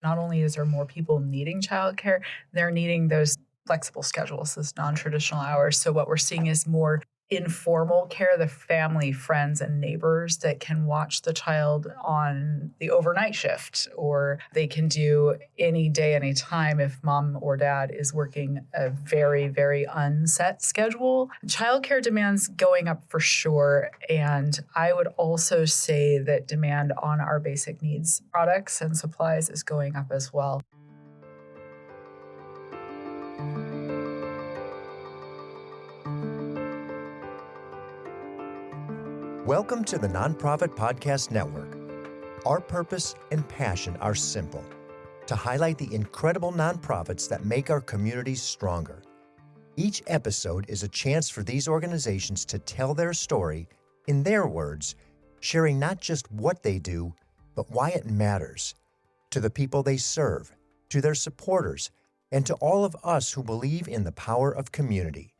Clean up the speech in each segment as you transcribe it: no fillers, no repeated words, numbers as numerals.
Not only is there more people needing childcare, they're needing those flexible schedules, those non-traditional hours. So what we're seeing is more informal care, the family, friends, and neighbors that can watch the child on the overnight shift, or they can do any day, any time if mom or dad is working a very, very unset schedule. Childcare demand's going up for sure. And I would also say that demand on our basic needs products and supplies is going up as well. Welcome to the Nonprofit Podcast Network. Our purpose and passion are simple: to highlight the incredible nonprofits that make our communities stronger. Each episode is a chance for these organizations to tell their story in their words, sharing not just what they do, but why it matters to the people they serve, to their supporters, and to all of us who believe in the power of community.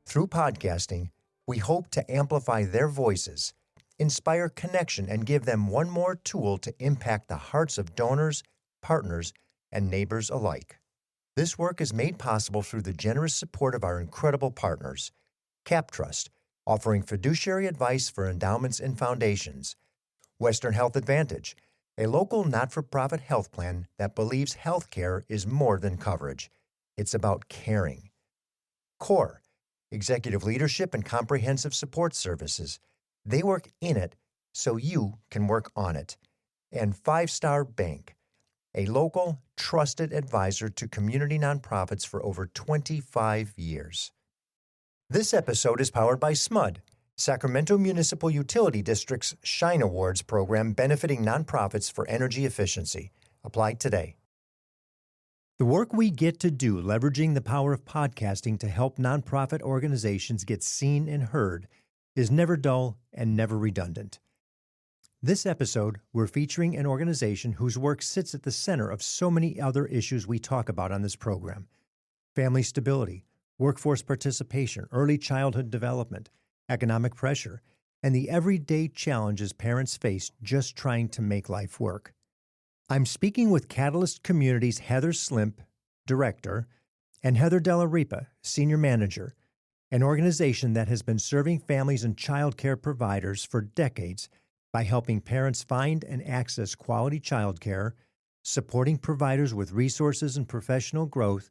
Through podcasting, we hope to amplify their voices, inspire connection, and give them one more tool to impact the hearts of donors, partners, and neighbors alike. This work is made possible through the generous support of our incredible partners: Cap Trust, offering fiduciary advice for endowments and foundations; Western Health Advantage, a local not-for-profit health plan that believes healthcare is more than coverage. It's about caring; CORE, executive leadership and comprehensive support services. They work in it so you can work on it. And Five Star Bank, a local, trusted advisor to community nonprofits for over 25 years. This episode is powered by SMUD, Sacramento Municipal Utility District's Shine Awards program benefiting nonprofits for energy efficiency. Apply today. The work we get to do leveraging the power of podcasting to help nonprofit organizations get seen and heard is never dull and never redundant. This episode, we're featuring an organization whose work sits at the center of so many other issues we talk about on this program: family stability, workforce participation, early childhood development, economic pressure, and the everyday challenges parents face just trying to make life work. I'm speaking with Catalyst Community's Heather Slimp, Director, and Heather Della, Ripa, Senior Manager, an organization that has been serving families and childcare providers for decades by helping parents find and access quality childcare, supporting providers with resources and professional growth,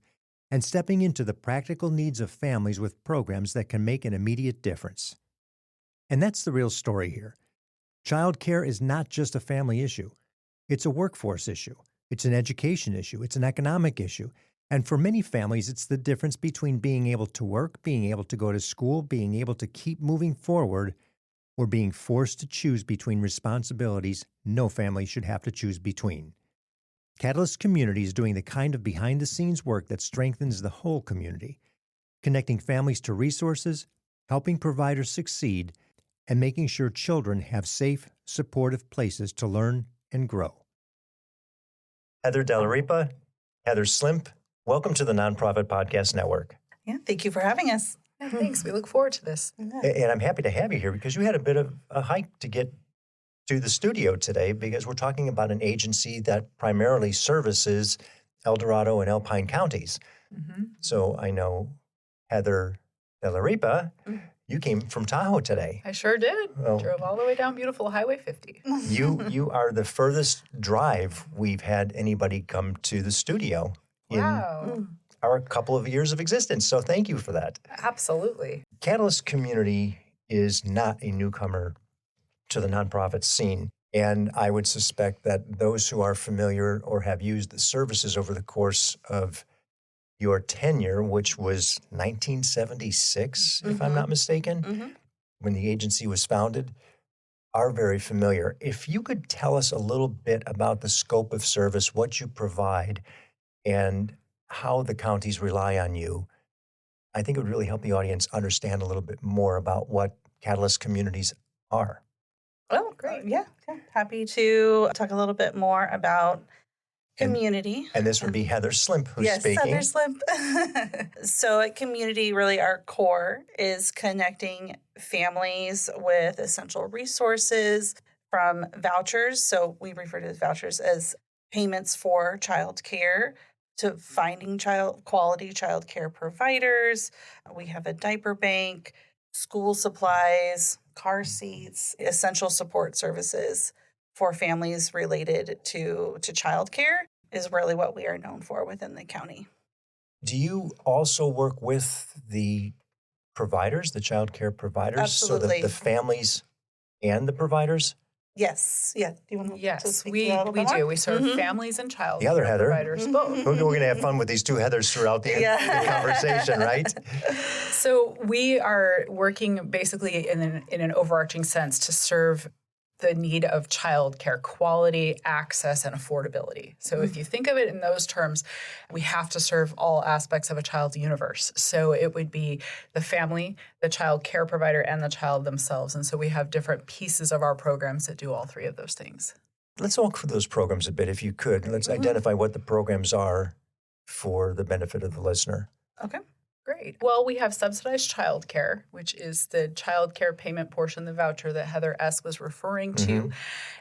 and stepping into the practical needs of families with programs that can make an immediate difference. And that's the real story here. Childcare is not just a family issue. It's a workforce issue. It's an education issue. It's an economic issue. And for many families, it's the difference between being able to work, being able to go to school, being able to keep moving forward, or being forced to choose between responsibilities no family should have to choose between. Catalyst Community is doing the kind of behind-the-scenes work that strengthens the whole community, connecting families to resources, helping providers succeed, and making sure children have safe, supportive places to learn and grow. Heather Della, Ripa, Heather Slimp, welcome to the Nonprofit Podcast Network. Yeah, thank you for having us. Yeah, thanks. We look forward to this. And I'm happy to have you here because you had a bit of a hike to get to the studio today because we're talking about an agency that primarily services Dorado and Alpine Counties. Mm-hmm. So I know Heather Della, Ripa, you came from Tahoe today. I sure did. Well, Drove all the way down beautiful Highway 50. You are the furthest drive we've had anybody come to the studio in our couple of years of existence. So thank you for that. Absolutely. Catalyst Community is not a newcomer to the nonprofit scene. And I would suspect that those who are familiar or have used the services over the course of your tenure, which was 1976, if I'm not mistaken, when the agency was founded, are very familiar. If you could tell us a little bit about the scope of service, what you provide, and how the counties rely on you, I think it would really help the audience understand a little bit more about what Catalyst Communities are. Oh, great. Yeah. Happy to talk a little bit more about community. And this would be Heather Slimp who's speaking. Yes, Heather Slimp. So at community, really our core is connecting families with essential resources from vouchers. So we refer to vouchers as payments for childcare to finding quality childcare providers. We have a diaper bank, school supplies, car seats, essential support services for families related to childcare is really what we are known for within the county. Do you also work with the providers, the child care providers? Absolutely. So the families and the providers? Yes. Yeah. Do you want to Yes, speak we to that a little bit do. more? We serve families and child The other care Heather. providers both. We're going to have fun with these two Heathers throughout the conversation, right? So we are working basically in an overarching sense to serve the need of childcare, quality, access, and affordability. So if you think of it in those terms, we have to serve all aspects of a child's universe. So it would be the family, the child care provider, and the child themselves. And so we have different pieces of our programs that do all three of those things. Let's walk through those programs a bit, if you could. Let's identify what the programs are for the benefit of the listener. Okay. Great. Well, we have subsidized childcare, which is the childcare payment portion, the voucher that Heather S. was referring to.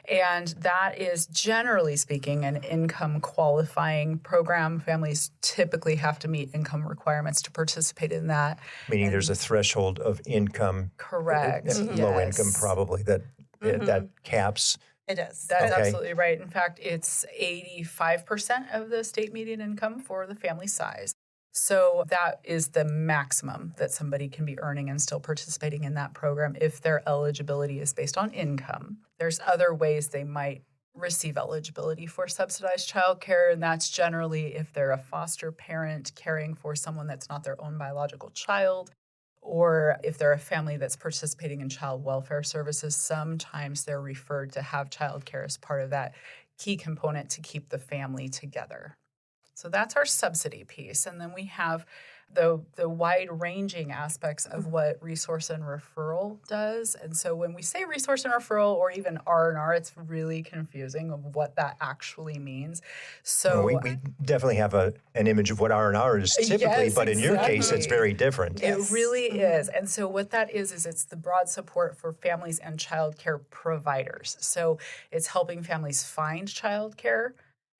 And that is, generally speaking, an income qualifying program. Families typically have to meet income requirements to participate in that. Meaning there's a threshold of income. Correct. Low income probably that caps. It does. That's absolutely right. In fact, it's 85% of the state median income for the family size. So that is the maximum that somebody can be earning and still participating in that program if their eligibility is based on income. There's other ways they might receive eligibility for subsidized childcare, and that's generally if they're a foster parent caring for someone that's not their own biological child, or if they're a family that's participating in child welfare services. Sometimes they're referred to have childcare as part of that key component to keep the family together. So that's our subsidy piece. And then we have the wide-ranging aspects of what resource and referral does. And so when we say resource and referral or even R&R, it's really confusing of what that actually means. So we definitely have an image of what R&R is typically, yes, but in your case, exactly. it's very different. It really is. And so what that is it's the broad support for families and child care providers. So it's helping families find child care.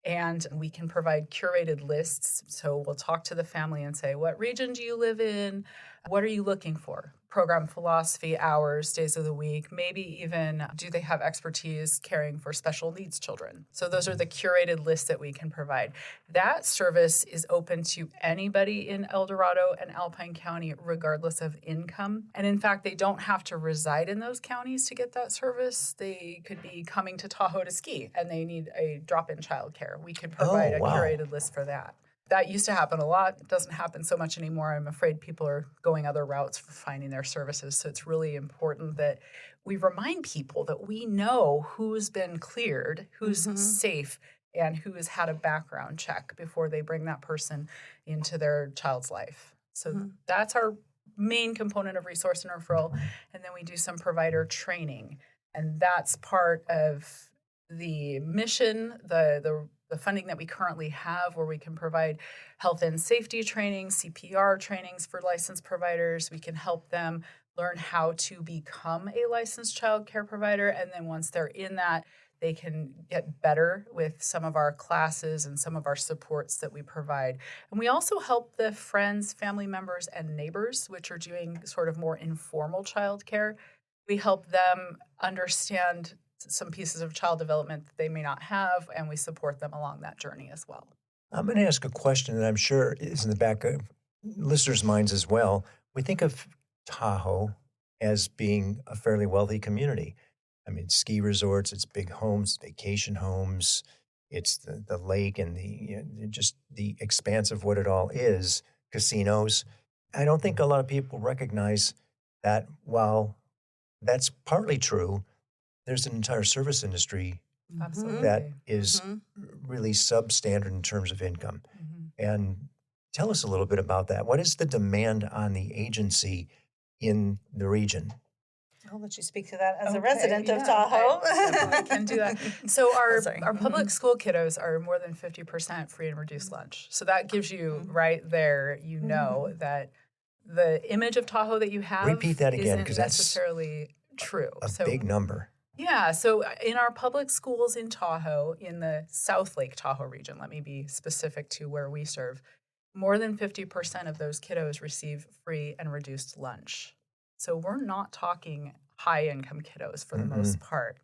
And we can provide curated lists. So we'll talk to the family and say, what region do you live in? What are you looking for? Program philosophy, hours, days of the week, maybe even do they have expertise caring for special needs children? So those are the curated lists that we can provide. That service is open to anybody in El Dorado and Alpine County, regardless of income. And in fact, they don't have to reside in those counties to get that service. They could be coming to Tahoe to ski and they need a drop-in childcare. We could provide a curated list for that. That used to happen a lot. It doesn't happen so much anymore. I'm afraid people are going other routes for finding their services. So it's really important that we remind people that we know who's been cleared, who's safe, and who has had a background check before they bring that person into their child's life. So that's our main component of resource and referral. And then we do some provider training. And that's part of the mission, the funding that we currently have, where we can provide health and safety training, CPR trainings for licensed providers. We can help them learn how to become a licensed child care provider. And then once they're in that, they can get better with some of our classes and some of our supports that we provide. And we also help the friends, family members, and neighbors, which are doing sort of more informal child care. We help them understand some pieces of child development that they may not have, and we support them along that journey as well. I'm going to ask a question that I'm sure is in the back of listeners' minds as well. We think of Tahoe as being a fairly wealthy community. I mean, ski resorts, it's big homes, vacation homes, it's the lake and just the expanse of what it all is, casinos. I don't think a lot of people recognize that while that's partly true, there's an entire service industry that is really substandard in terms of income. And tell us a little bit about that. What is the demand on the agency in the region? I'll let you speak to that as a resident of Tahoe. I can do that. So our public school kiddos are more than 50% free and reduced lunch. So that gives you right there, you know, that the image of Tahoe that you have Repeat that again, isn't necessarily true. A big number. Yeah, so in our public schools in Tahoe, in the South Lake Tahoe region, let me be specific to where we serve, more than 50% of those kiddos receive free and reduced lunch. So we're not talking high-income kiddos for the most part.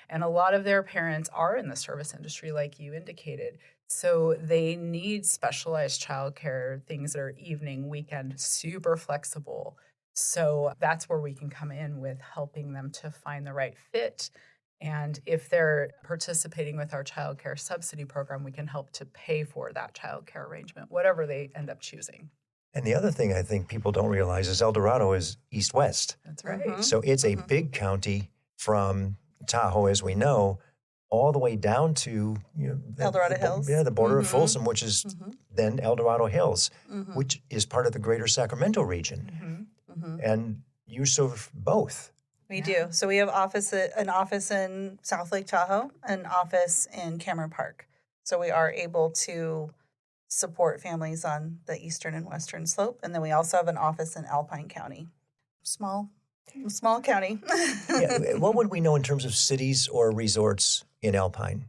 And a lot of their parents are in the service industry, like you indicated. So they need specialized childcare, things that are evening, weekend, super flexible. So that's where we can come in with helping them to find the right fit. And if they're participating with our childcare subsidy program, we can help to pay for that childcare arrangement, whatever they end up choosing. And the other thing I think people don't realize is El Dorado is east-west. That's right. So it's a big county from Tahoe, as we know, all the way down to El Dorado Hills. Yeah, the border of Folsom, which is then El Dorado Hills, which is part of the greater Sacramento region. And you serve both. We do. So we have an office in South Lake Tahoe, an office in Cameron Park. So we are able to support families on the eastern and western slope. And then we also have an office in Alpine County. Small county. Yeah. What would we know in terms of cities or resorts in Alpine?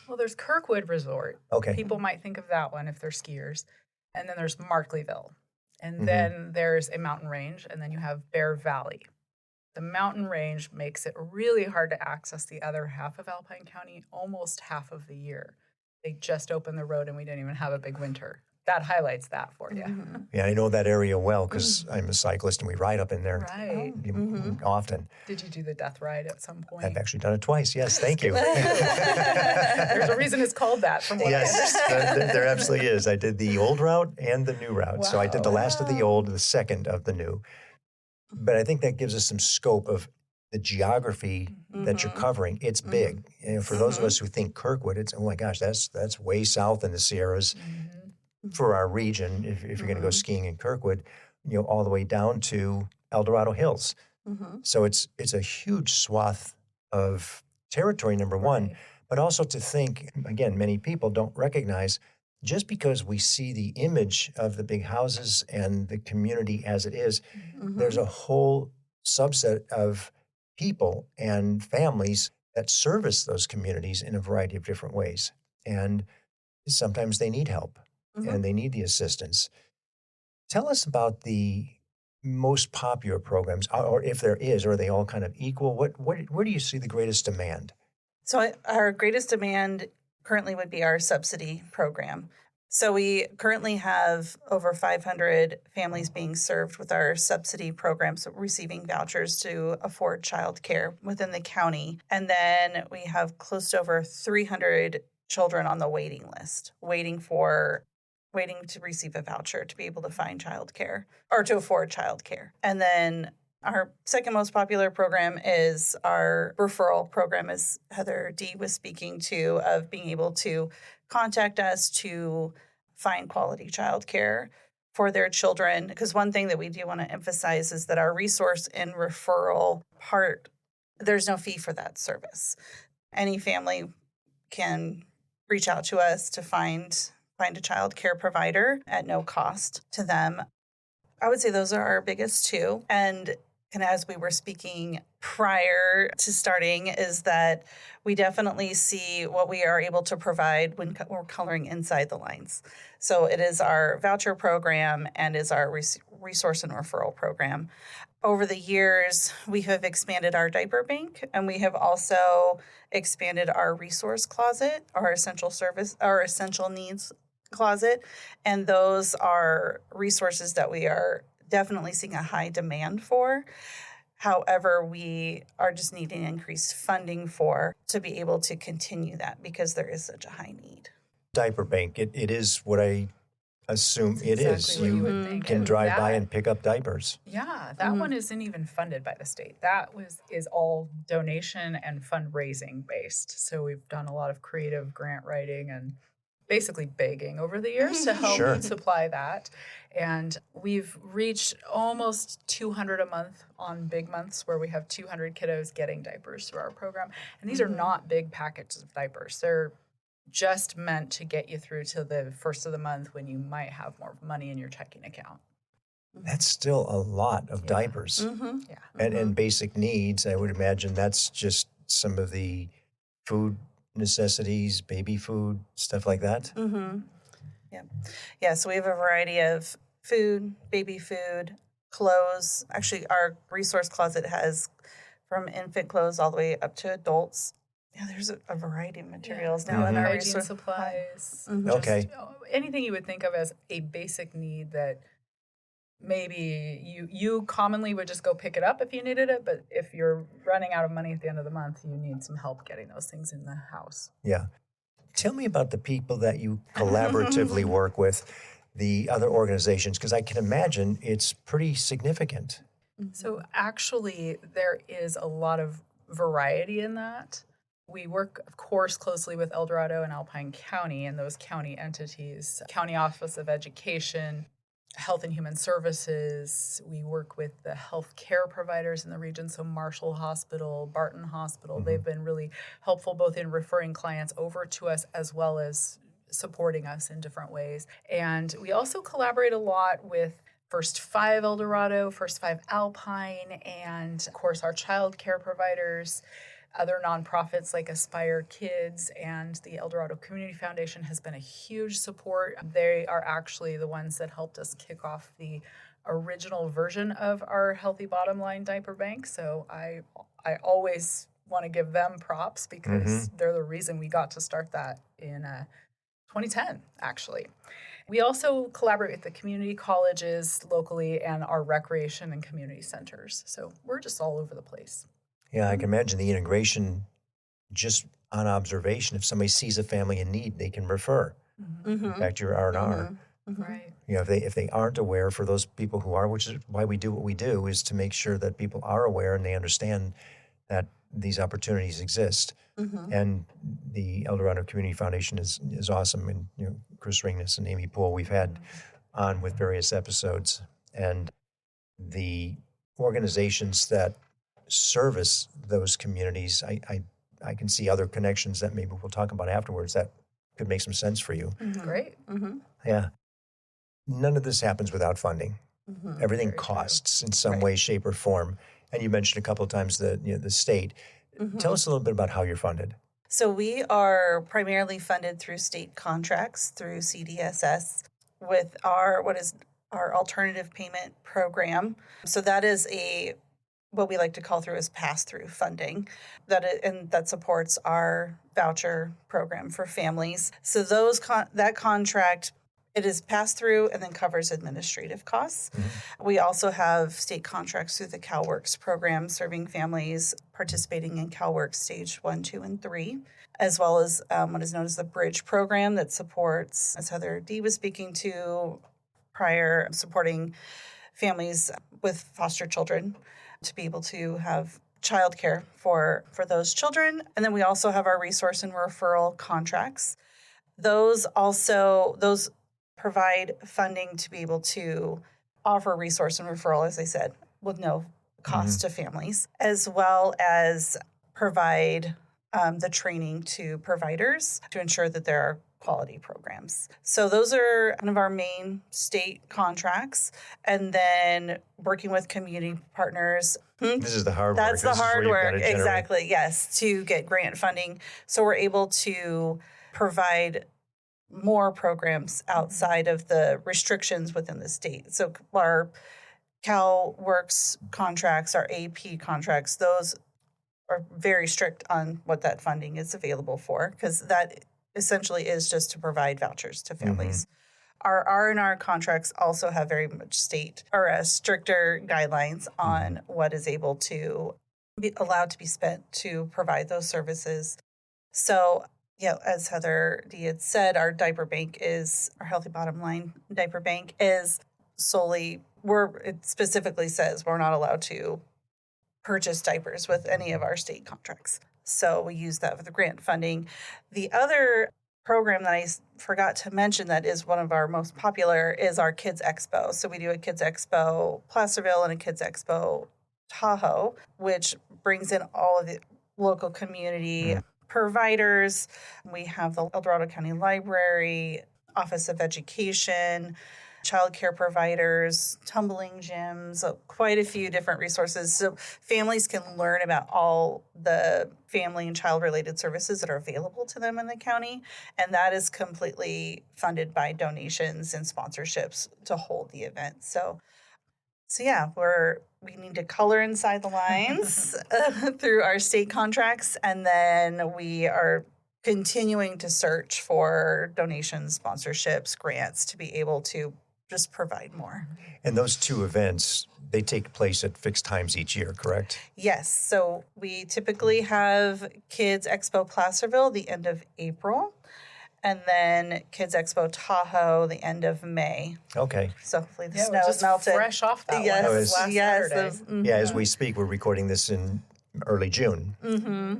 Well, there's Kirkwood Resort. Okay. People might think of that one if they're skiers. And then there's Markleyville. And then there's a mountain range. And then you have Bear Valley. The mountain range makes it really hard to access the other half of Alpine County almost half of the year. They just opened the road and we didn't even have a big winter. That highlights that for you. Yeah, I know that area well because I'm a cyclist and we ride up in there Right. often. Did you do the death ride at some point? I've actually done it twice. Yes, thank you. There's a reason it's called that from what I understand. There absolutely is. I did the old route and the new route. So I did the last of the old, the second of the new. But I think that gives us some scope of the geography that you're covering. It's big. And for those of us who think Kirkwood, it's, oh my gosh, that's way south in the Sierras for our region. If you're going to go skiing in Kirkwood, all the way down to El Dorado Hills. So it's a huge swath of territory, number one, but also to think, again, many people don't recognize just because we see the image of the big houses and the community as it is, there's a whole subset of people and families that service those communities in a variety of different ways. And sometimes they need help and they need the assistance. Tell us about the most popular programs, or if there is, or are they all kind of equal? Where do you see the greatest demand? So our greatest demand currently would be our subsidy program. So we currently have over 500 families being served with our subsidy program, so receiving vouchers to afford childcare within the county. And then we have close to over 300 children on the waiting list, waiting to receive a voucher to be able to find childcare or to afford childcare. And then our second most popular program is our referral program, as Heather D. was speaking to, of being able to contact us to find quality childcare for their children. Because one thing that we do want to emphasize is that our resource and referral part, there's no fee for that service. Any family can reach out to us to find a childcare provider at no cost to them. I would say those are our biggest two. And as we were speaking prior to starting, is that we definitely see what we are able to provide when we're coloring inside the lines. So it is our voucher program and is our resource and referral program. Over the years, we have expanded our diaper bank, and we have also expanded our resource closet, our essential needs closet. And those are resources that we are definitely seeing a high demand for. However, we are just needing increased funding to be able to continue that because there is such a high need. Diaper bank, it is what I assume it is. Exactly what you would think. Can And drive by that- and pick up diapers. Yeah, that one isn't even funded by the state. That is all donation and fundraising based. So we've done a lot of creative grant writing and basically begging over the years to help Sure. supply that. And we've reached almost 200 a month on big months where we have 200 kiddos getting diapers through our program. And these are not big packets of diapers. They're just meant to get you through to the first of the month when you might have more money in your checking account. That's still a lot of diapers. Yeah. And basic needs, I would imagine that's just some of the food necessities, baby food, stuff like that? Mm-hmm. Yeah. Yeah, so we have a variety of food, baby food, clothes. Actually, our resource closet has from infant clothes all the way up to adults. Yeah, there's a variety of materials now in our hygiene resource. supplies. Mhm. Okay. Just anything you would think of as a basic need that maybe you commonly would just go pick it up if you needed it, but if you're running out of money at the end of the month, you need some help getting those things in the house. Yeah. Tell me about the people that you collaboratively work with, the other organizations, because I can imagine it's pretty significant. So actually, there is a lot of variety in that. We work, of course, closely with Dorado and Alpine County and those county entities, County Office of Education, Health and Human Services. We work with the health care providers in the region, so Marshall Hospital, Barton Hospital. They've been really helpful both in referring clients over to us as well as supporting us in different ways. And we also collaborate a lot with First Five Eldorado, First Five Alpine, and of course our childcare providers. Other nonprofits like Aspire Kids and the Eldorado Community Foundation has been a huge support. They are actually the ones that helped us kick off the original version of our Healthy Bottom Line diaper bank. So I always want to give them props because they're the reason we got to start that in 2010, actually. We also collaborate with the community colleges locally and our recreation and community centers. So we're just all over the place. Yeah, I can imagine the integration just on observation. If somebody sees a family in need, they can refer. Back to your R&R. Right. You know, if they aren't aware, for those people who are, which is why we do what we do, is to make sure that people are aware and they understand that these opportunities exist. And the Eldorado Community Foundation is awesome. And Chris Ringness and Amy Poole we've had on with various episodes. And the organizations that service those communities, I can see other connections that maybe we'll talk about afterwards that could make some sense for you. Great. Yeah. None of this happens without funding. Everything Very costs in some way, shape, or form. And you mentioned a couple of times the state. Tell us a little bit about how you're funded. So we are primarily funded through state contracts through CDSS with our alternative payment program. So that is what we like to call through as pass-through funding, that supports our voucher program for families. So that contract, it is pass-through and then covers administrative costs. We also have state contracts through the CalWorks program, serving families participating in CalWorks Stage 1, 2, and 3, as well as what is known as the Bridge program that supports, as Heather D. was speaking to prior, supporting families with foster children to be able to have childcare for those children. And then we also have our resource and referral contracts. Those provide funding to be able to offer resource and referral, as I said, with no cost to families, as well as provide the training to providers to ensure that there are quality programs. So those are kind of our main state contracts. And then working with community partners. This is the hard work. That's the hard work. Exactly. Yes, to get grant funding. So we're able to provide more programs outside of the restrictions within the state. So our CalWorks contracts, our AP contracts, those are very strict on what that funding is available for, because that essentially is just to provide vouchers to families. Our R&R contracts also have very much state or stricter guidelines on what is able to be allowed to be spent to provide those services. So, as Heather D. had said, our Healthy Bottom Line diaper bank is solely, it specifically says we're not allowed to purchase diapers with any of our state contracts. So we use that for the grant funding. The other program that I forgot to mention that is one of our most popular is our Kids Expo. So we do a Kids Expo Placerville and a Kids Expo Tahoe, which brings in all of the local community providers. We have the Eldorado County Library, Office of Education, childcare providers, tumbling gyms, quite a few different resources. So families can learn about all the family and child-related services that are available to them in the county. And that is completely funded by donations and sponsorships to hold the event. So yeah, we need to color inside the lines through our state contracts, and then we are continuing to search for donations, sponsorships, grants to be able to just provide more. And those two events, they take place at fixed times each year, correct? Yes. So we typically have Kids Expo Placerville the end of April, and then Kids Expo Tahoe the end of May. Okay. So hopefully the Yeah, snow we're is just melted. fresh off that Yes, one. That was last yes. Saturday. Yeah, as we speak, we're recording this in early June.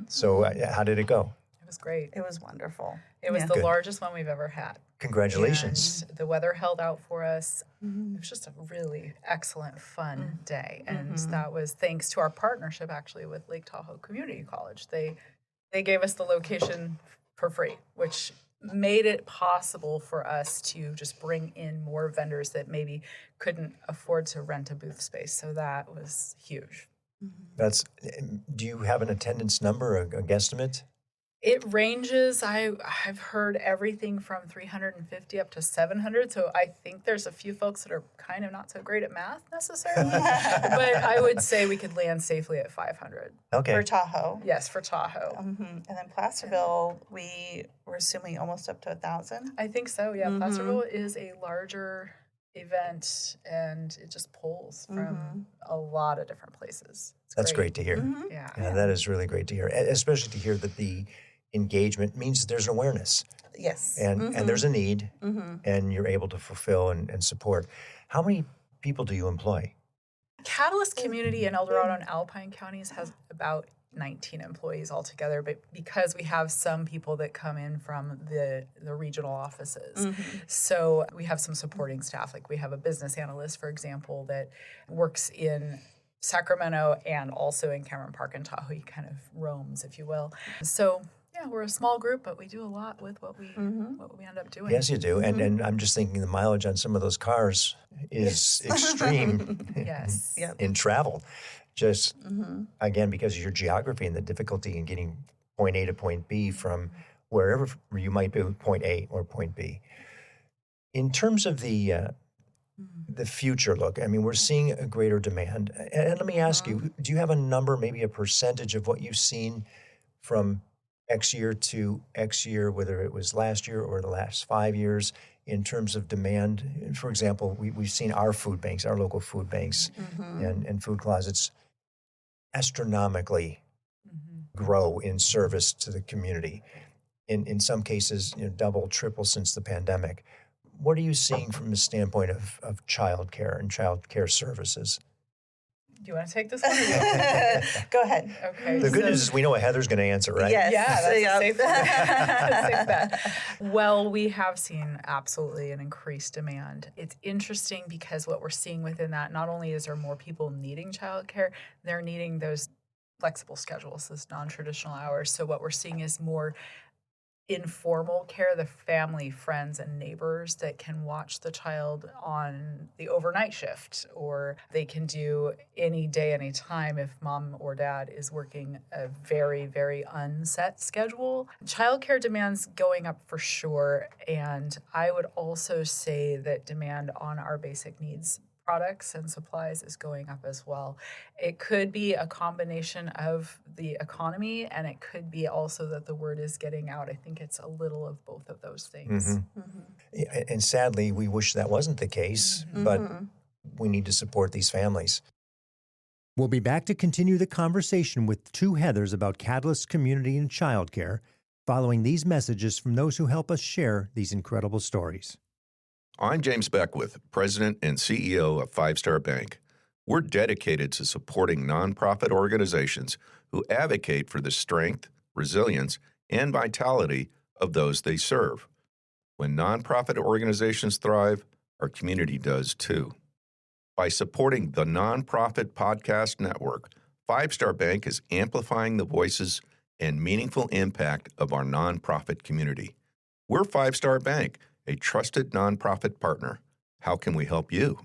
So how did it go? It was great. It was wonderful. It was Yeah. the Good. largest one we've ever had. Congratulations. And the weather held out for us. It was just a really excellent, fun day. And that was thanks to our partnership, actually, with Lake Tahoe Community College. They gave us the location for free, which made it possible for us to just bring in more vendors that maybe couldn't afford to rent a booth space. So that was huge. Do you have an attendance number, a guesstimate? It ranges. I've heard everything from 350 up to 700. So I think there's a few folks that are kind of not so great at math necessarily. But I would say we could land safely at 500. Okay. For Tahoe. Yes, for Tahoe. And then Placerville, we were assuming almost up to 1,000. I think so, yeah. Placerville is a larger event, and it just pulls from a lot of different places. It's That's great to hear. Yeah. Yeah, that is really great to hear, especially to hear that the engagement means that there's an awareness Yes. and there's a need and you're able to fulfill and support. How many people do you employ? Catalyst Community in Dorado and Alpine Counties has about 19 employees altogether, but because we have some people that come in from the regional offices. So we have some supporting staff. Like we have a business analyst, for example, that works in Sacramento and also in Cameron Park and Tahoe. He kind of roams, if you will. So yeah, we're a small group, but we do a lot with what we end up doing. Yes, you do. And I'm just thinking the mileage on some of those cars is extreme Yes. in travel. Just, again, because of your geography and the difficulty in getting point A to point B from wherever you might be, point A or point B. In terms of the future look, I mean, we're seeing a greater demand. And let me ask you, do you have a number, maybe a percentage of what you've seen from X year to X year, whether it was last year or the last 5 years, in terms of demand? For example, we've seen our food banks, our local food banks and food closets astronomically grow in service to the community. In some cases, double, triple since the pandemic. What are you seeing from the standpoint of childcare and childcare services? Do you want to take this one? Go ahead. Okay. The good news is we know what Heather's going to answer, right? Yes. Yeah, that's Yep. a safe bet. Safe bet. Well, we have seen absolutely an increased demand. It's interesting because what we're seeing within that, not only is there more people needing childcare, they're needing those flexible schedules, those non-traditional hours. So what we're seeing is more informal care, the family, friends, and neighbors that can watch the child on the overnight shift, or they can do any day, any time if mom or dad is working a very, very unset schedule. Childcare demand's going up for sure, and I would also say that demand on our basic needs products and supplies is going up as well. It could be a combination of the economy, and it could be also that the word is getting out. I think it's a little of both of those things. And sadly, we wish that wasn't the case, but we need to support these families. We'll be back to continue the conversation with two Heathers about Catalyst Community and Childcare following these messages from those who help us share these incredible stories. I'm James Beckwith, President and CEO of Five Star Bank. We're dedicated to supporting nonprofit organizations who advocate for the strength, resilience, and vitality of those they serve. When nonprofit organizations thrive, our community does too. By supporting the Nonprofit Podcast Network, Five Star Bank is amplifying the voices and meaningful impact of our nonprofit community. We're Five Star Bank, a trusted nonprofit partner. How can we help you?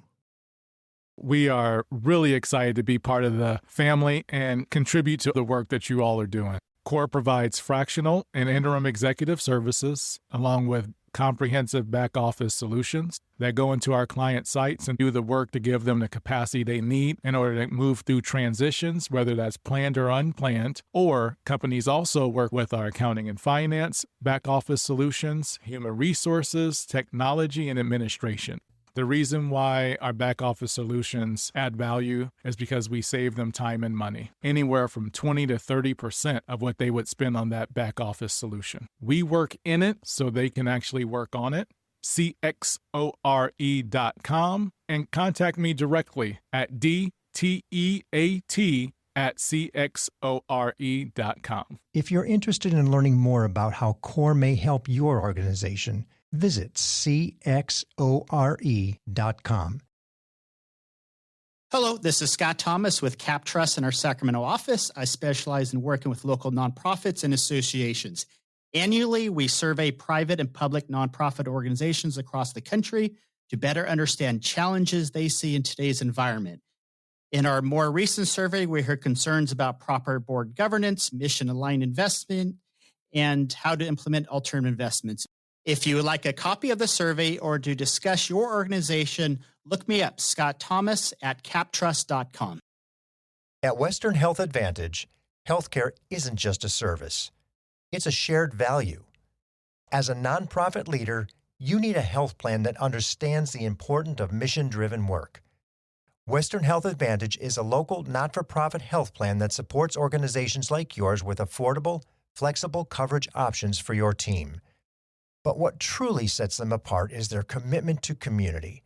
We are really excited to be part of the family and contribute to the work that you all are doing. CORE provides fractional and interim executive services, along with comprehensive back office solutions that go into our client sites and do the work to give them the capacity they need in order to move through transitions, whether that's planned or unplanned. Or companies also work with our accounting and finance, back office solutions, human resources, technology, and administration. The reason why our back office solutions add value is because we save them time and money, anywhere from 20 to 30% of what they would spend on that back office solution. We work in it so they can actually work on it. CXORE.com and contact me directly at DTEAT@CXORE.com. If you're interested in learning more about how CORE may help your organization, visit CXORE.com. Hello, this is Scott Thomas with Cap Trust in our Sacramento office. I specialize in working with local nonprofits and associations. Annually, we survey private and public nonprofit organizations across the country to better understand challenges they see in today's environment. In our more recent survey, we heard concerns about proper board governance, mission-aligned investment, and how to implement alternative investments. If you would like a copy of the survey or to discuss your organization, look me up, Scott Thomas at captrust.com. At Western Health Advantage, healthcare isn't just a service. It's a shared value. As a nonprofit leader, you need a health plan that understands the importance of mission-driven work. Western Health Advantage is a local, not-for-profit health plan that supports organizations like yours with affordable, flexible coverage options for your team. But what truly sets them apart is their commitment to community,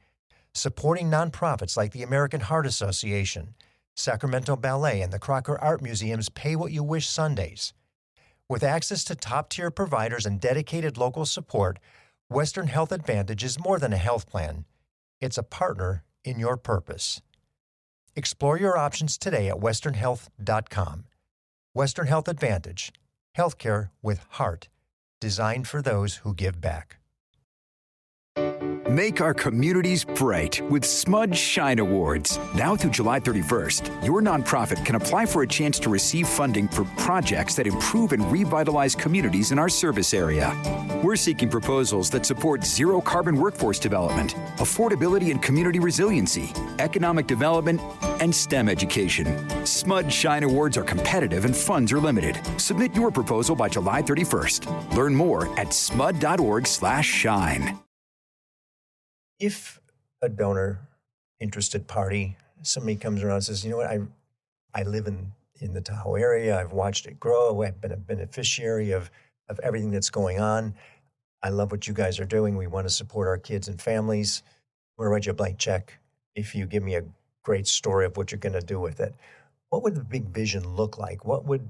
supporting nonprofits like the American Heart Association, Sacramento Ballet, and the Crocker Art Museum's Pay What You Wish Sundays. With access to top-tier providers and dedicated local support, Western Health Advantage is more than a health plan. It's a partner in your purpose. Explore your options today at westernhealth.com. Western Health Advantage, healthcare with heart, designed for those who give back. Make our communities bright with Smudge Shine Awards. Now through July 31st, your nonprofit can apply for a chance to receive funding for projects that improve and revitalize communities in our service area. We're seeking proposals that support zero carbon workforce development, affordability and community resiliency, economic development, and STEM education. Smudge Shine Awards are competitive and funds are limited. Submit your proposal by July 31st. Learn more at smud.org/shine. If a donor interested party, somebody comes around and says, you know what, I live in the Tahoe area, I've watched it grow, I've been a beneficiary of everything that's going on, I love what you guys are doing, we want to support our kids and families, I'm going to write you a blank check if you give me a great story of what you're going to do with it. What would the big vision look like? What would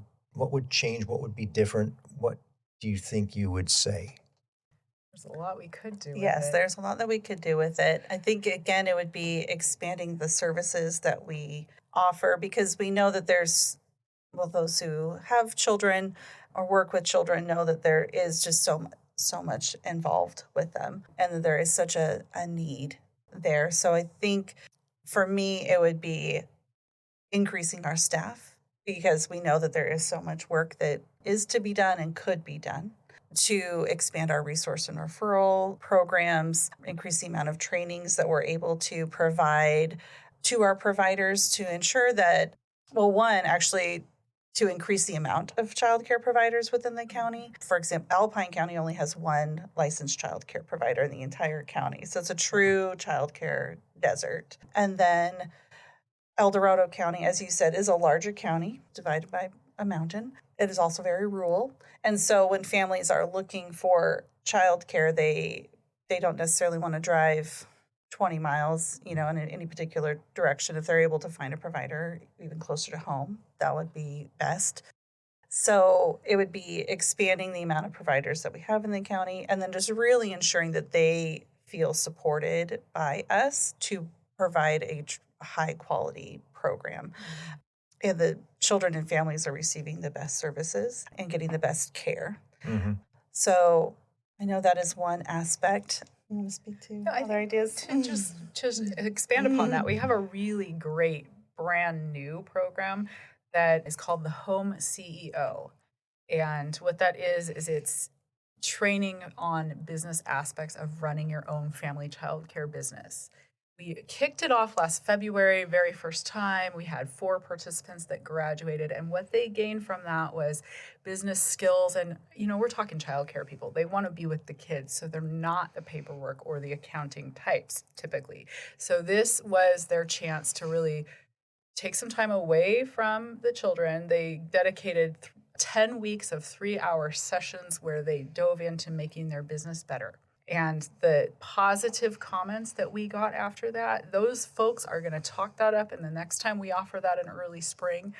change? What would be different? What do you think you would say? There's a lot we could do with Yes, it. there's a lot that we could do with it. I think, again, it would be expanding the services that we offer because we know that there's, well, those who have children or work with children know that there is just so much involved with them and that there is such a need there. So I think for me, it would be increasing our staff because we know that there is so much work that is to be done and could be done. To expand our resource and referral programs, increase the amount of trainings that we're able to provide to our providers to ensure that, well, one, actually to increase the amount of childcare providers within the county. For example, Alpine County only has one licensed childcare provider in the entire county. So it's a true childcare desert. And then El Dorado County, as you said, is a larger county divided by a mountain. It is also very rural. And so when families are looking for childcare, they don't necessarily want to drive 20 miles, in any particular direction. If they're able to find a provider even closer to home, that would be best. So it would be expanding the amount of providers that we have in the county and then just really ensuring that they feel supported by us to provide a high quality program. And the children and families are receiving the best services and getting the best care. Mm-hmm. So I know that is one aspect. You want to speak to No, I other ideas? To just expand upon that, we have a really great brand new program that is called the Home CEO. And what that is it's training on business aspects of running your own family childcare business. We kicked it off last February, very first time. We had 4 participants that graduated, and what they gained from that was business skills. And, we're talking childcare people. They want to be with the kids, so they're not the paperwork or the accounting types typically. So this was their chance to really take some time away from the children. They dedicated 10 weeks of 3-hour sessions where they dove into making their business better. And the positive comments that we got after that, those folks are going to talk that up. And the next time we offer that in early spring,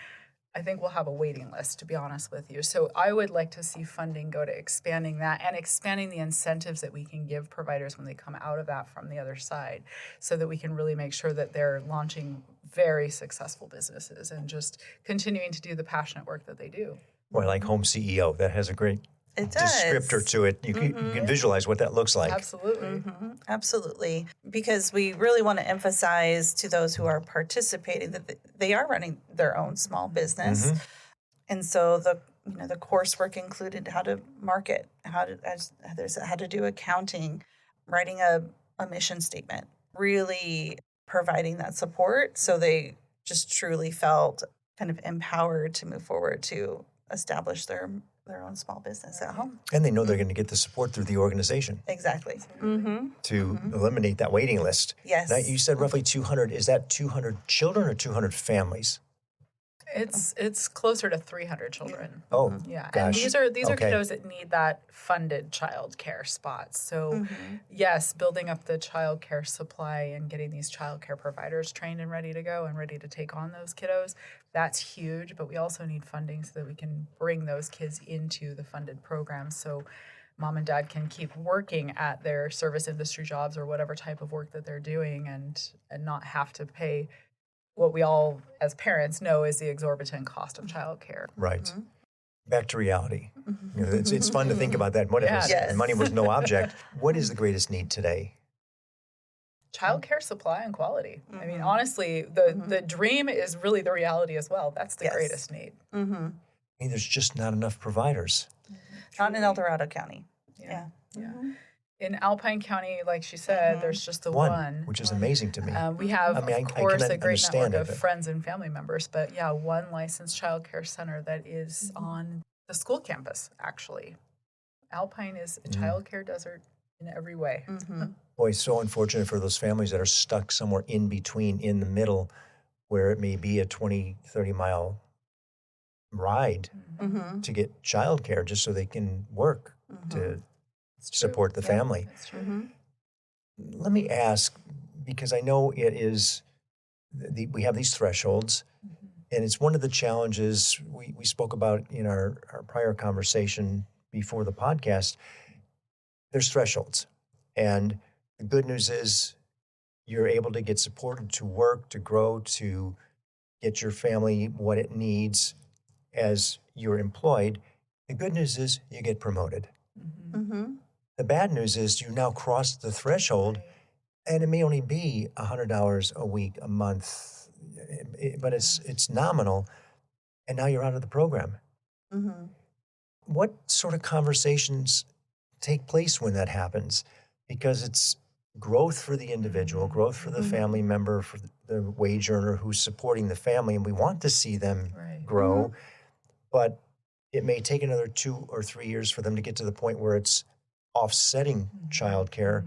I think we'll have a waiting list, to be honest with you. So I would like to see funding go to expanding that and expanding the incentives that we can give providers when they come out of that from the other side, so that we can really make sure that they're launching very successful businesses and just continuing to do the passionate work that they do. Boy, like Home CEO, that has a great descriptor to it. You can visualize what that looks like. Absolutely. Absolutely. Because we really want to emphasize to those who are participating that they are running their own small business. And so the coursework included how to market, how to do accounting, writing a mission statement, really providing that support so they just truly felt kind of empowered to move forward to establish their own small business at home. And they know they're going to get the support through the organization. Exactly. To eliminate that waiting list. Yes. Now, you said roughly 200. Is that 200 children or 200 families? It's closer to 300 children. Oh, yeah. gosh. And these are Okay. kiddos that need that funded child care spots. So yes, building up the child care supply and getting these child care providers trained and ready to go and ready to take on those kiddos, that's huge. But we also need funding so that we can bring those kids into the funded programs, so mom and dad can keep working at their service industry jobs or whatever type of work that they're doing, and not have to pay what we all as parents know is the exorbitant cost of childcare. Right. Back to reality. It's fun to think about that. What if money was no object? What is the greatest need today? Childcare supply and quality. I mean, honestly, the dream is really the reality as well. That's the greatest need. I mean, there's just not enough providers. Not in El Dorado County. Yeah. In Alpine County, like she said, there's just the one. Which is amazing to me. We have, of course, a great understand network of friends and family members, but one licensed child care center that is on the school campus, actually. Alpine is a child care desert in every way. Boy, so unfortunate for those families that are stuck somewhere in between, in the middle, where it may be a 20, 30-mile ride to get child care just so they can work to support the family. That's true. Let me ask, because I know it is, we have these thresholds, and it's one of the challenges we spoke about in our prior conversation before the podcast. There's thresholds. And the good news is you're able to get supported to work, to grow, to get your family what it needs as you're employed. The good news is you get promoted. The bad news is you now cross the threshold, and it may only be $100 a week, a month, but it's nominal, and now you're out of the program. What sort of conversations take place when that happens? Because it's growth for the individual, growth for the family member, for the wage earner who's supporting the family, and we want to see them grow, but it may take another 2 or 3 years for them to get to the point where it's offsetting childcare.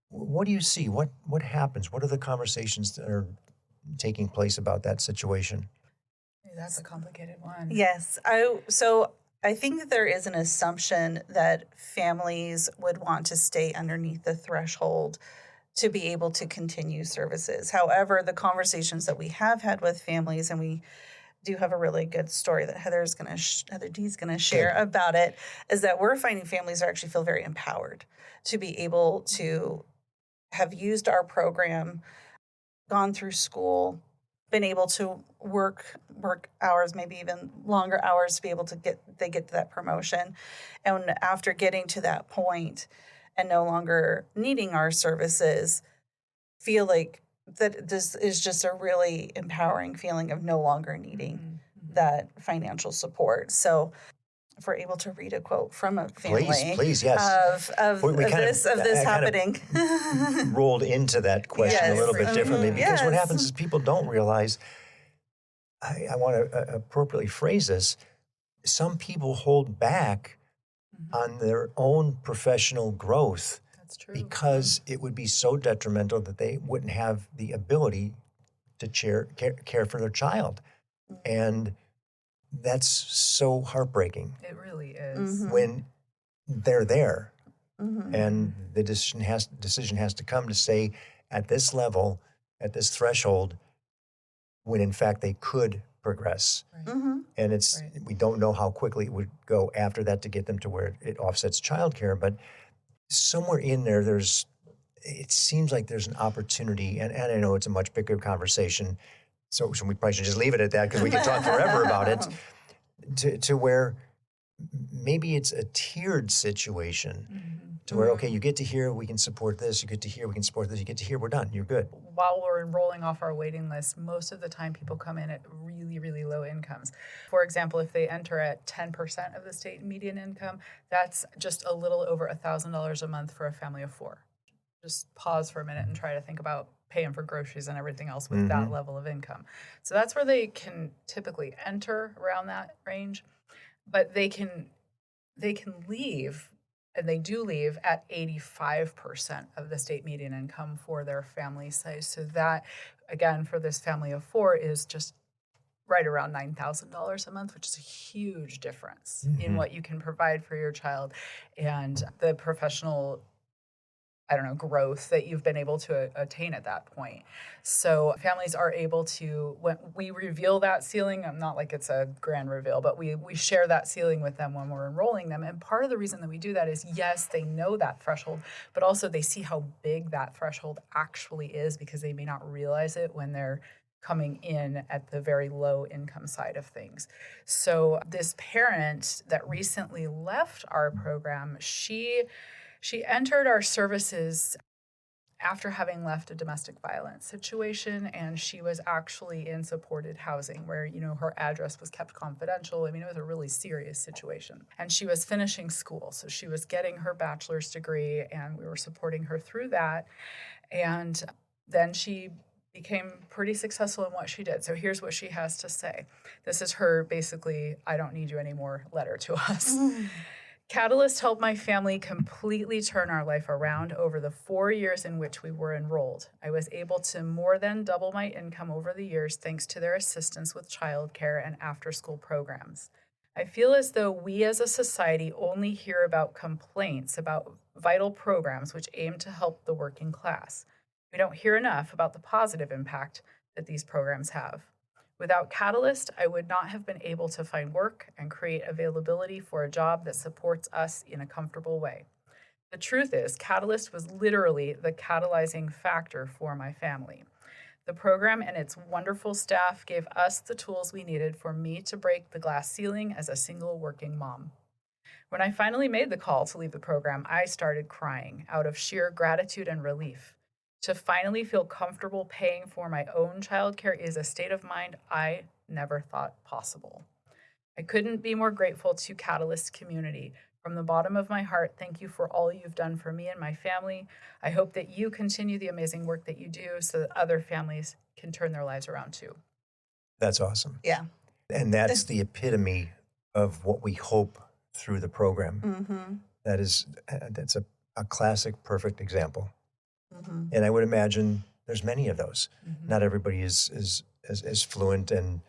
What do you see? What happens? What are the conversations that are taking place about that situation? That's a complicated one. Yes. I think that there is an assumption that families would want to stay underneath the threshold to be able to continue services. However, the conversations that we have had with families, and we do have a really good story that Heather D's going to share about it, is that we're finding families actually feel very empowered to be able to have used our program, gone through school, been able to work hours, maybe even longer hours, to be able to get to that promotion. And after getting to that point, and no longer needing our services feel like that this is just a really empowering feeling of no longer needing that financial support. So if we're able to read a quote from a family please, yes. of this happening. Rolled into that question a little bit differently, because what happens is people don't realize, I want to appropriately phrase this, some people hold back on their own professional growth. That's true. Because it would be so detrimental that they wouldn't have the ability to care for their child. And that's so heartbreaking. It really is. When they're there and the decision has to come to say, at this level, at this threshold, when in fact they could progress. And we don't know how quickly it would go after that to get them to where it offsets childcare, but somewhere in there, it seems like there's an opportunity, and I know it's a much bigger conversation, so we probably should just leave it at that because we could talk forever about it, to where maybe it's a tiered situation, to where, okay, you get to here, we can support this, you get to here, we can support this, you get to here, we're done, you're good. While we're enrolling off our waiting list, most of the time people come in at really, really low incomes. For example, if they enter at 10% of the state median income, that's just a little over $1,000 a month for a family of 4. Just pause for a minute and try to think about paying for groceries and everything else with that level of income. So that's where they can typically enter around that range, but they can leave. And they do leave at 85% of the state median income for their family size. So that, again, for this family of 4 is just right around $9,000 a month, which is a huge difference in what you can provide for your child and the professional, growth that you've been able to attain at that point. So families are able to, when we reveal that ceiling, not like it's a grand reveal, but we share that ceiling with them when we're enrolling them. And part of the reason that we do that is, yes, they know that threshold, but also they see how big that threshold actually is because they may not realize it when they're coming in at the very low income side of things. So this parent that recently left our program, she entered our services after having left a domestic violence situation, and she was actually in supported housing where, her address was kept confidential. I mean, it was a really serious situation. And she was finishing school, so she was getting her bachelor's degree, and we were supporting her through that. And then she became pretty successful in what she did. So here's what she has to say. This is her basically, I don't need you anymore letter to us. Catalyst helped my family completely turn our life around over the 4 years in which we were enrolled. I was able to more than double my income over the years thanks to their assistance with childcare and after-school programs. I feel as though we as a society only hear about complaints about vital programs which aim to help the working class. We don't hear enough about the positive impact that these programs have. Without Catalyst, I would not have been able to find work and create availability for a job that supports us in a comfortable way. The truth is, Catalyst was literally the catalyzing factor for my family. The program and its wonderful staff gave us the tools we needed for me to break the glass ceiling as a single working mom. When I finally made the call to leave the program, I started crying out of sheer gratitude and relief. To finally feel comfortable paying for my own childcare is a state of mind I never thought possible. I couldn't be more grateful to Catalyst community. From the bottom of my heart, thank you for all you've done for me and my family. I hope that you continue the amazing work that you do so that other families can turn their lives around too. That's awesome. Yeah. And that's the epitome of what we hope through the program. That's a classic, perfect example. And I would imagine there's many of those. Not everybody is fluent and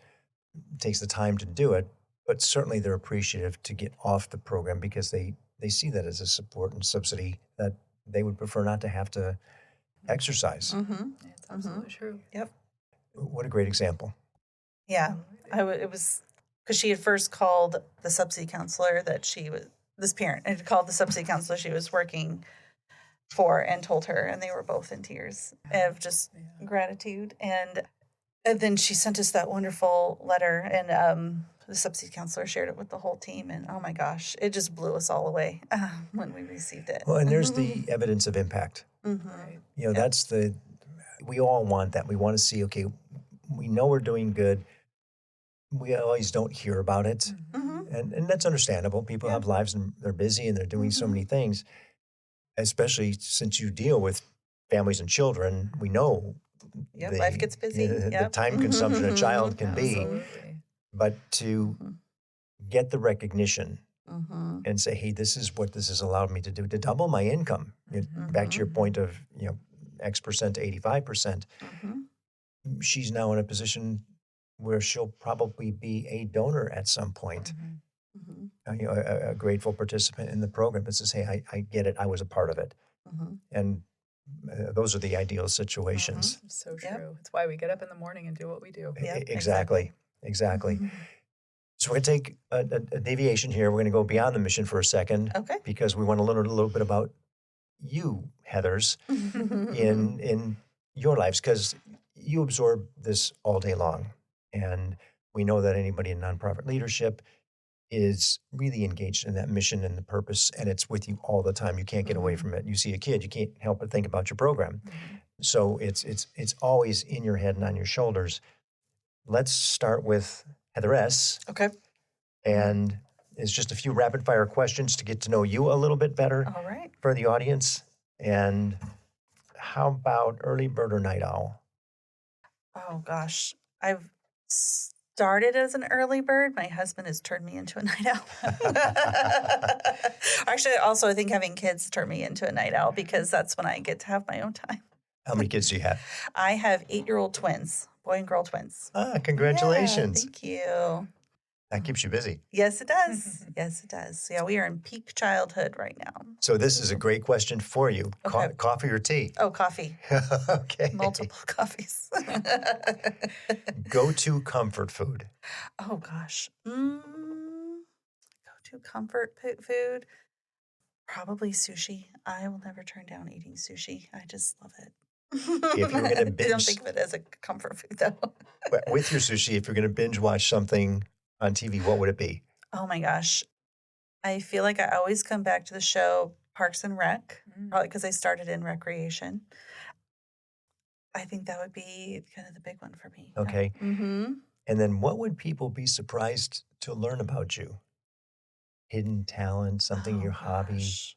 takes the time to do it, but certainly they're appreciative to get off the program because they see that as a support and subsidy that they would prefer not to have to exercise. It's absolutely true. Yep. What a great example. Yeah. It was because she had first called the subsidy counselor this parent had called the subsidy counselor she was working for and told her, and they were both in tears of just gratitude. And then she sent us that wonderful letter, and the subsidy counselor shared it with the whole team, and oh my gosh, it just blew us all away when we received it. Well, and there's the evidence of impact. Right. You know, that's we all want that. We want to see, okay, we know we're doing good. We always don't hear about it. And that's understandable. People have lives and they're busy and they're doing so many things, especially since you deal with families and children. We know Life gets busy. The time consumption a child can be. Absolutely. But to get the recognition and say, hey, this is what this has allowed me to do, to double my income. Back to your point of, X percent to 85%. She's now in a position where she'll probably be a donor at some point. A grateful participant in the program that says, hey, I get it. I was a part of it. And those are the ideal situations. So true. It's why we get up in the morning and do what we do. Exactly. So we're going to take a deviation here. We're going to go beyond the mission for a second. Okay. Because we want to learn a little bit about you, Heathers, in your lives, because you absorb this all day long. And we know that anybody in nonprofit leadership is really engaged in that mission and the purpose, and it's with you all the time. You can't get away from it. You see a kid, you can't help but think about your program. So it's always in your head and on your shoulders. Let's start with Heather S. Okay. And it's just a few rapid fire questions to get to know you a little bit better All right. for the audience. And how about early bird or night owl? Oh gosh, I've started as an early bird. My husband has turned me into a night owl. Actually, also I think having kids turned me into a night owl because that's when I get to have my own time. How many kids do you have? I have 8-year-old twins, boy and girl twins. Congratulations. Yeah, thank you. That keeps you busy. Yes, it does. Yes, it does. Yeah, we are in peak childhood right now. So this is a great question for you. Okay. Coffee or tea? Oh, coffee. Okay. Multiple coffees. Go-to comfort food? Oh, gosh. Go-to comfort food? Probably sushi. I will never turn down eating sushi. I just love it. If you're going to I binge... don't think of it as a comfort food, though. With your sushi, if you're going to binge watch something on TV, what would it be? Oh, my gosh. I feel like I always come back to the show Parks and Rec, probably because I started in recreation. I think that would be kind of the big one for me. Okay. Mm-hmm. And then what would people be surprised to learn about you? Hidden talent, something, your hobby? Gosh.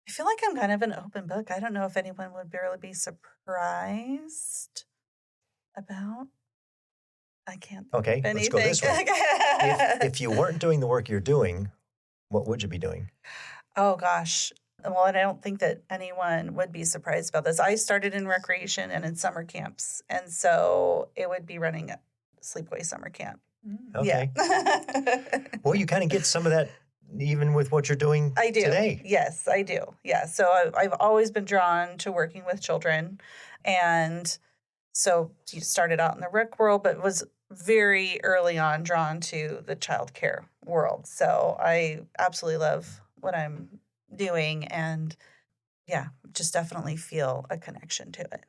I feel like I'm kind of an open book. I don't know if anyone would really be surprised about. I can't think Okay, of let's anything. go this way. If you weren't doing the work you're doing, what would you be doing? Oh, gosh. Well, I don't think that anyone would be surprised about this. I started in recreation and in summer camps. And so it would be running a sleepaway summer camp. Okay. Yeah. Well, you kind of get some of that even with what you're doing I do. today. Yes, I do. Yeah. So I've always been drawn to working with children. And so you started out in the rec world, but was very early on drawn to the childcare world. So I absolutely love what I'm doing and just definitely feel a connection to it.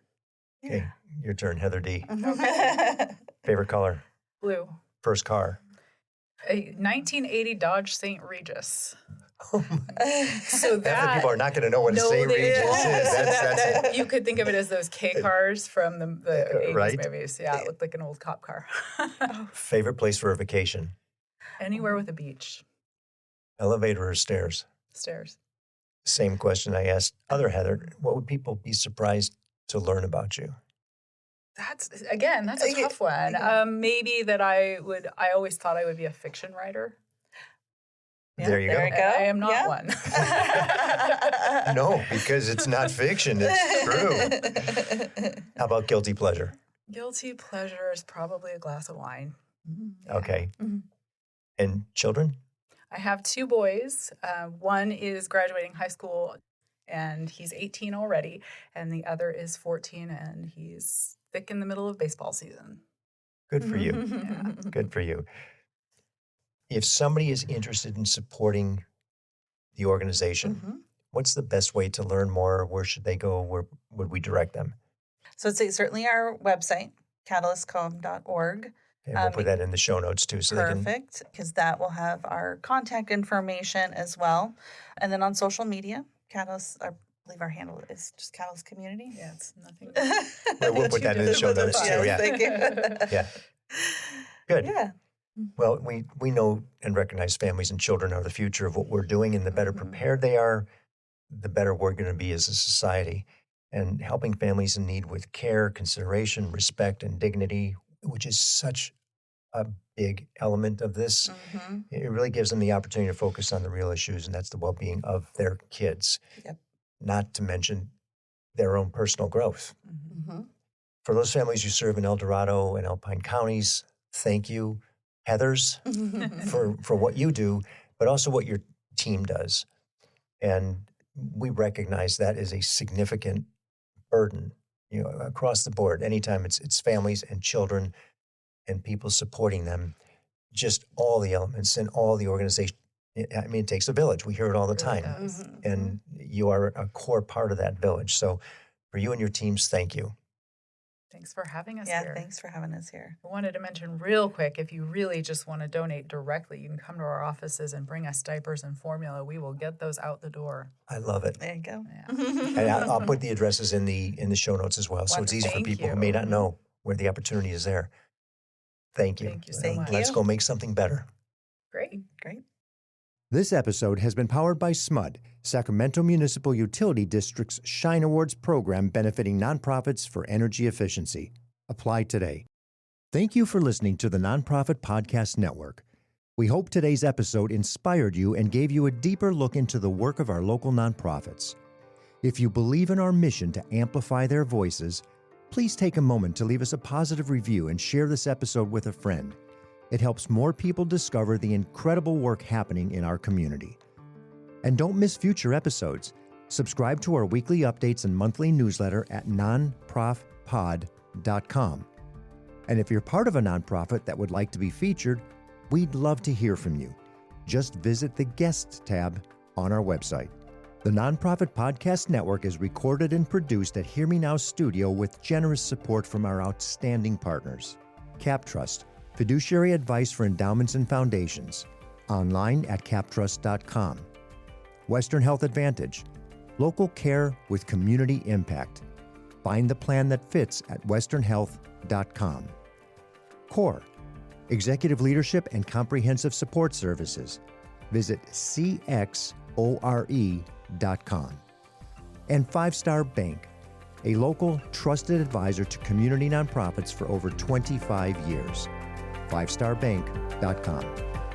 Okay, your turn, Heather D. Yeah. Favorite color? Blue. First car? A 1980 Dodge St. Regis. Oh my. So Half the people are not going to know what a St. Regis is. That you could think of it as those K cars from the 80s right? movies. Yeah, it looked like an old cop car. Favorite place for a vacation? Anywhere with a beach. Elevator or stairs? Stairs. Same question I asked other Heather. What would people be surprised to learn about you? That's a tough one. Maybe that I always thought I would be a fiction writer. There you go. I am not one. No, because it's not fiction. It's true. How about guilty pleasure? Guilty pleasure is probably a glass of wine. Okay. And children? I have 2 boys. One is graduating high school, and he's 18 already, and the other is 14, and he's thick in the middle of baseball season. Good for you. Yeah. Good for you. If somebody is interested in supporting the organization, what's the best way to learn more? Where should they go? Where would we direct them? So it's certainly our website, catalystcom.org. And we'll put that in the show notes too. So Perfect, because that will have our contact information as well. And then on social media, Catalyst, I believe our handle is just Catalyst Community. Yeah, it's nothing. we'll put that in the show notes too. Yeah. Thank you. Yeah. Good. Yeah. Well, we know and recognize families and children are the future of what we're doing, and the better prepared they are, the better we're going to be as a society. And helping families in need with care, consideration, respect, and dignity, which is such a big element of this. It really gives them the opportunity to focus on the real issues, and that's the well-being of their kids, not to mention their own personal growth. For those families you serve in El Dorado and Alpine Counties, thank you, Heathers, for what you do, but also what your team does. And we recognize that is a significant burden, across the board. Anytime it's families and children and people supporting them, just all the elements and all the organization. I mean, it takes a village. We hear it all the time. And you are a core part of that village. So for you and your teams, thank you. Thanks for having us Yeah, here. thanks for having us here. I wanted to mention real quick, if you really just want to donate directly, you can come to our offices and bring us diapers and formula. We will get those out the door. I love it. There you go. And I'll put the addresses in the show notes as well. So it's easy for Thank people you. who may not know where the opportunity is there. Thank you. Thank you so much. Let's go make something better. Great. This episode has been powered by SMUD, Sacramento Municipal Utility District's Shine Awards program benefiting nonprofits for energy efficiency. Apply today. Thank you for listening to the Nonprofit Podcast Network. We hope today's episode inspired you and gave you a deeper look into the work of our local nonprofits. If you believe in our mission to amplify their voices, please take a moment to leave us a positive review and share this episode with a friend. It helps more people discover the incredible work happening in our community. And don't miss future episodes. Subscribe to our weekly updates and monthly newsletter at nonprofpod.com. And if you're part of a nonprofit that would like to be featured, we'd love to hear from you. Just visit the Guests tab on our website. The Nonprofit Podcast Network is recorded and produced at Hear Me Now Studio with generous support from our outstanding partners. CapTrust, fiduciary advice for endowments and foundations. Online at captrust.com. Western Health Advantage, local care with community impact. Find the plan that fits at westernhealth.com. CORE, executive leadership and comprehensive support services. Visit cxore.com. And 5 Star Bank, a local trusted advisor to community nonprofits for over 25 years. 5starbank.com.